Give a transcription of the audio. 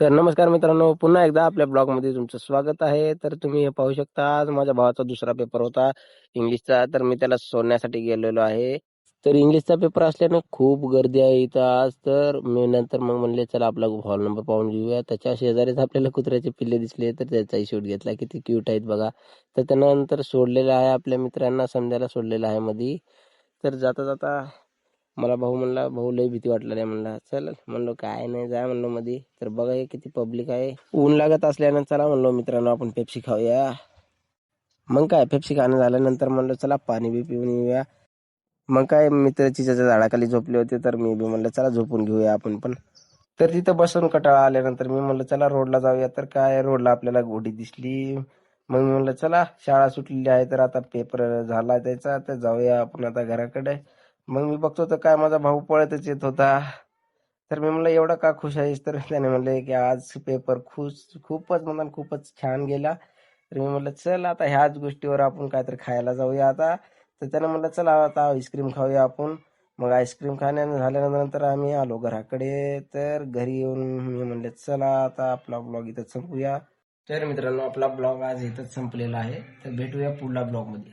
तर नमस्कार मित्रांनो, पुन्हा एकदा आपल्या ब्लॉगमध्ये तुमचं स्वागत आहे. तर तुम्ही हे पाहू शकता, आज माझ्या भावाचा दुसरा पेपर होता इंग्लिशचा, तर मी त्याला सोडण्यासाठी गेलेलो आहे. तर इंग्लिशचा पेपर असल्यानं खूप गर्दी आहे इथं आज. तर मी नंतर मग म्हणले, चला आपला हॉल नंबर पाहून घेऊया. त्याच्या शेजारीच आपल्याला कुत्र्याचे पिल्ले दिसले, तर त्याचाही शूट घेतला. किती क्यूट आहेत बघा. तर त्यानंतर सोडलेलं आहे आपल्या मित्रांना, समद्याला सोडलेलं आहे मधी. तर जाता-जाता मला भाऊ म्हणला, भाऊ लय भीती वाटलेली म्हणला. चल म्हणलो काय नाही, जा म्हणलो मध्ये. तर बघा हे किती पब्लिक आहे. ऊन लागत असल्यानं चला म्हणलो मित्रांनो आपण पेप्सी खाऊया. मग काय पेप्सी खाणं झाल्यानंतर म्हणलं चला पाणी बी पिऊन येऊया. मग काय मित्र चिंचेच्या झाडाखाली झोपले होते, तर मी बी म्हणलं चला झोपून घेऊया आपण पण. तर तिथं बसून कंटाळा आल्यानंतर मी म्हणलं चला रोडला जाऊया. तर काय रोडला आपल्याला घोडी दिसली. मग मी म्हणलं चला शाळा सुटलेली आहे, तर आता पेपर झाला त्याचा, तर जाऊया आपण आता घराकडे. मग मी बघतो तर काय माझा भाऊ पळतच येत होता. तर मी म्हणलं एवढा का खुश आहेस? तर त्याने म्हणले की आज पेपर खूपच म्हणा खूपच छान गेला. तर मी म्हणलं चल आता ह्याच गोष्टीवर आपण काहीतरी खायला जाऊया आता. तर त्यानं म्हणलं चला आता आईस्क्रीम खाऊया आपण. मग आईस्क्रीम खाण्यानं झाल्यानंतर आम्ही आलो घराकडे. तर घरी येऊन मी म्हणले चला आता आपला ब्लॉग इथं संपूया. तर मित्रांनो आपला ब्लॉग आज इथंच संपलेला आहे. तर भेटूया पुढल्या ब्लॉगमध्ये.